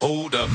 Hold up.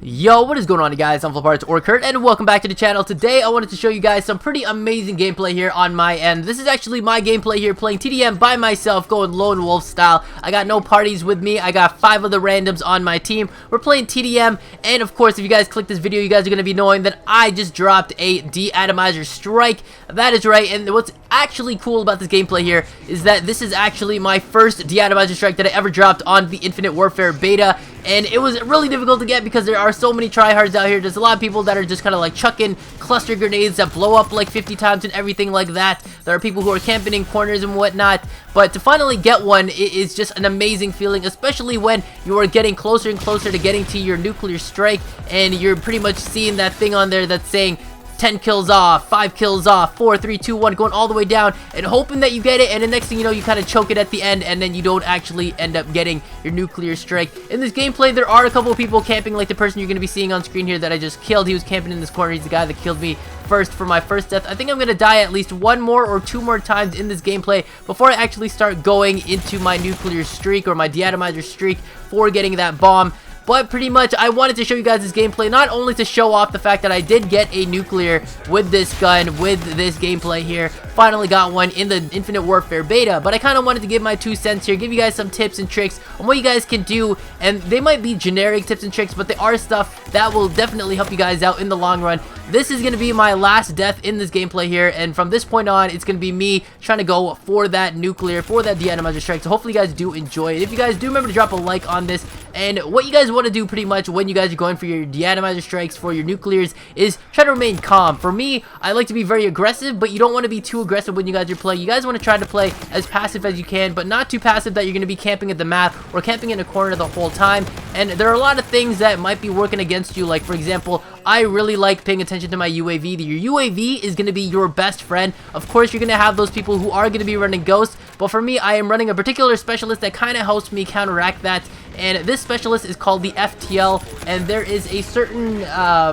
Yo, what is going on, guys? I'm Fliparts or Kurt, and welcome back to the channel. Today, I wanted to show you guys some pretty amazing gameplay here on my end. This is actually my gameplay here, playing TDM by myself, going lone wolf style. I got no parties with me. I got 5 of the randoms on my team. We're playing TDM, and of course, if you guys click this video, you guys are going to be knowing that I just dropped a de-atomizer strike. That is right, and what's actually cool about this gameplay here is that this is actually my first de-atomizer strike that I ever dropped on the Infinite Warfare beta. And it was really difficult to get because there are so many tryhards out here. There's a lot of people that are just kind of like chucking cluster grenades that blow up like 50 times and everything like that. There are people who are camping in corners and whatnot. But to finally get one, it is just an amazing feeling, especially when you are getting closer and closer to getting to your nuclear strike. And you're pretty much seeing that thing on there that's saying 10 kills off, 5 kills off, 4, 3, 2, 1, going all the way down, and hoping that you get it, and the next thing you know, you kind of choke it at the end, and then you don't actually end up getting your nuclear strike. In this gameplay, there are a couple of people camping, like the person you're going to be seeing on screen here that I just killed. He was camping in this corner. He's the guy that killed me first for my first death. I think I'm going to die at least 1 more or 2 more times in this gameplay before I actually start going into my nuclear streak or my de-atomizer streak for getting that bomb. But pretty much, I wanted to show you guys this gameplay, not only to show off the fact that I did get a nuclear with this gun, with this gameplay here. Finally got one in the Infinite Warfare beta, but I kind of wanted to give my 2 cents here, give you guys some tips and tricks on what you guys can do. And they might be generic tips and tricks, but they are stuff that will definitely help you guys out in the long run. This is going to be my last death in this gameplay here, and from this point on, it's going to be me trying to go for that nuclear, for that de-atomizer strike. So hopefully you guys do enjoy it. If you guys do, remember to drop a like on this. And what you guys want to do pretty much when you guys are going for your de-atomizer strikes, for your nuclears, is try to remain calm. For me, I like to be very aggressive, but you don't want to be too aggressive when you guys are playing. You guys want to try to play as passive as you can, but not too passive that you're going to be camping at the map or camping in a corner the whole time. And there are a lot of things that might be working against you, like for example, I really like paying attention to my UAV. Your UAV is going to be your best friend. Of course, you're going to have those people who are going to be running ghosts, but for me, I am running a particular specialist that kind of helps me counteract that. And this specialist is called the FTL, and there is a certain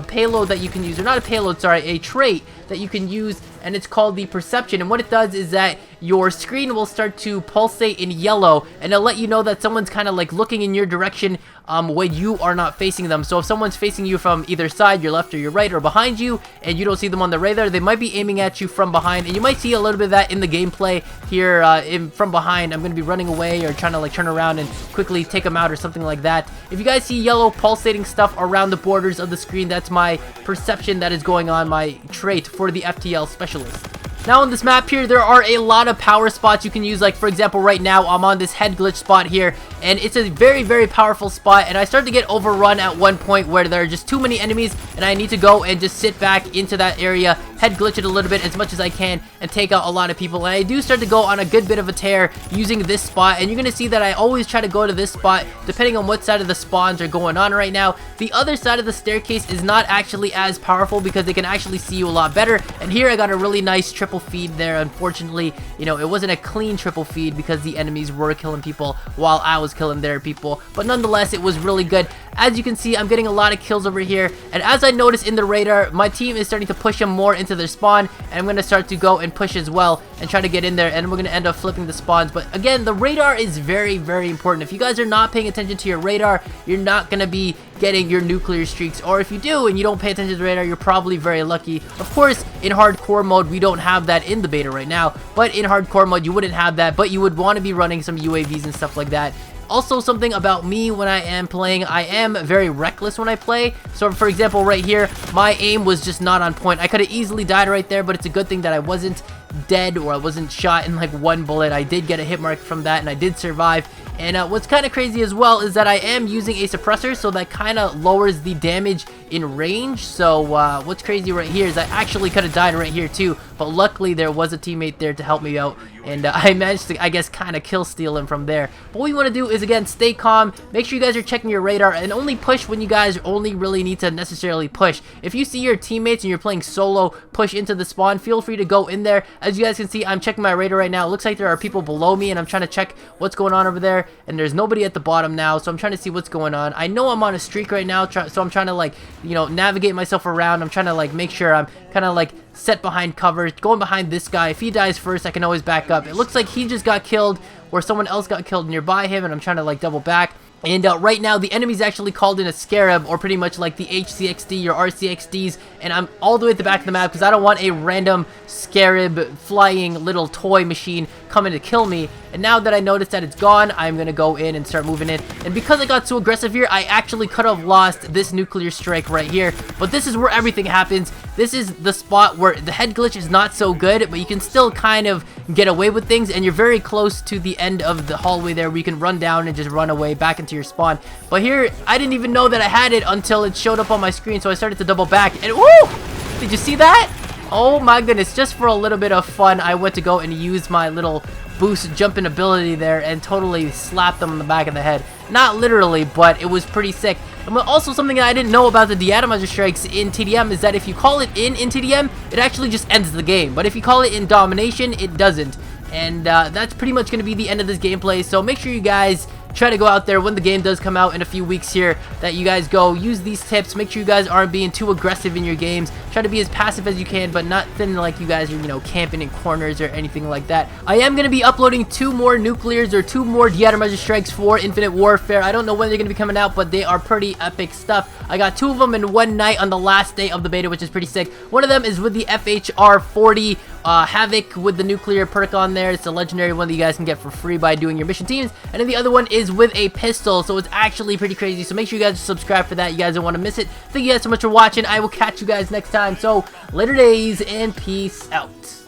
payload that you can use, or not a payload, sorry, a trait that you can use, and it's called the perception. And what it does is that your screen will start to pulsate in yellow, and it'll let you know that someone's kind of like looking in your direction when you are not facing them. So if someone's facing you from either side, your left or your right, or behind you, and you don't see them on the radar, they might be aiming at you from behind, and you might see a little bit of that in the gameplay here from behind. I'm going to be running away or trying to like turn around and quickly take them out or something like that. If you guys see yellow pulsating stuff around the borders of the screen, that's my perception that is going on, my trait for the FTL specialist. Now on this map here, there are a lot of power spots you can use. Like for example, right now I'm on this head glitch spot here, and it's a very, very powerful spot, and I started to get overrun at one point where there are just too many enemies, and I need to go and just sit back into that area, head glitch it a little bit as much as I can, and take out a lot of people. And I do start to go on a good bit of a tear using this spot, and you're going to see that I always try to go to this spot depending on what side of the spawns are going on right now. The other side of the staircase is not actually as powerful because they can actually see you a lot better, and here I got a really nice triple feed there. Unfortunately, you know, it wasn't a clean triple feed because the enemies were killing people while I was killing their people, but nonetheless, it was really good. As you can see, I'm getting a lot of kills over here, and as I notice in the radar, my team is starting to push them more into their spawn, and I'm going to start to go and push as well and try to get in there, and we're going to end up flipping the spawns. But again, the radar is very, very important. If you guys are not paying attention to your radar, you're not going to be getting your nuclear streaks, or if you do and you don't pay attention to the radar, you're probably very lucky. Of course, in hardcore mode, we don't have that in the beta right now, but in hardcore mode, you wouldn't have that, but you would want to be running some UAVs and stuff like that. Also, something about me when I am playing, I am very reckless when I play. So for example, right here, my aim was just not on point. I could have easily died right there, but it's a good thing that I wasn't dead, or I wasn't shot in like 1 bullet. I did get a hit mark from that, and I did survive. And what's kind of crazy as well is that I am using a suppressor, so that kind of lowers the damage in range. So what's crazy right here is I actually could have died right here too, but luckily there was a teammate there to help me out, and I managed to, I guess, kind of kill steal him from there. But what we want to do is, again, stay calm, make sure you guys are checking your radar, and only push when you guys only really need to necessarily push. If you see your teammates and you're playing solo push into the spawn, feel free to go in there. As you guys can see, I'm checking my radar right now. It looks like there are people below me, and I'm trying to check what's going on over there, and there's nobody at the bottom now, so I'm trying to see what's going on. I know I'm on a streak right now, so I'm trying to, like, you know, navigate myself around. I'm trying to, like, make sure I'm kind of, like, set behind cover, going behind this guy. If he dies first, I can always back up. It looks like he just got killed, or someone else got killed nearby him, and I'm trying to like double back. And right now, the enemy's actually called in a Scarab, or pretty much like the HCXD or RCXDs, and I'm all the way at the back of the map because I don't want a random Scarab flying little toy machine coming to kill me. And now that I noticed that it's gone, I'm going to go in and start moving in. And because I got so aggressive here, I actually could have lost this nuclear strike right here. But this is where everything happens. This is the spot where the head glitch is not so good, but you can still kind of get away with things, and you're very close to the end of the hallway there where you can run down and just run away back into your spawn. But here, I didn't even know that I had it until it showed up on my screen, so I started to double back, and woo! Did you see that? Oh my goodness, just for a little bit of fun, I went to go and use my little boost jumping ability there and totally slapped them on the back of the head. Not literally, but it was pretty sick. And also something that I didn't know about the de-atomizer strikes in TDM is that if you call it in TDM, it actually just ends the game. But if you call it in domination, it doesn't. And that's pretty much going to be the end of this gameplay. So make sure you guys try to go out there when the game does come out in a few weeks here, that you guys go use these tips. Make sure you guys aren't being too aggressive in your games. Try to be as passive as you can, but not thin like you guys are, you know, camping in corners or anything like that. I am going to be uploading 2 more nuclears or 2 more de-atomizer strikes for Infinite Warfare. I don't know when they're going to be coming out, but they are pretty epic stuff. I got 2 of them in one night on the last day of the beta, which is pretty sick. One of them is with the FHR 40 Havoc with the nuclear perk on there. It's a legendary one that you guys can get for free by doing your mission teams. And then the other one is with a pistol, so it's actually pretty crazy. So make sure you guys subscribe for that. You guys don't want to miss it. Thank you guys so much for watching. I will catch you guys next time. So later days and peace out.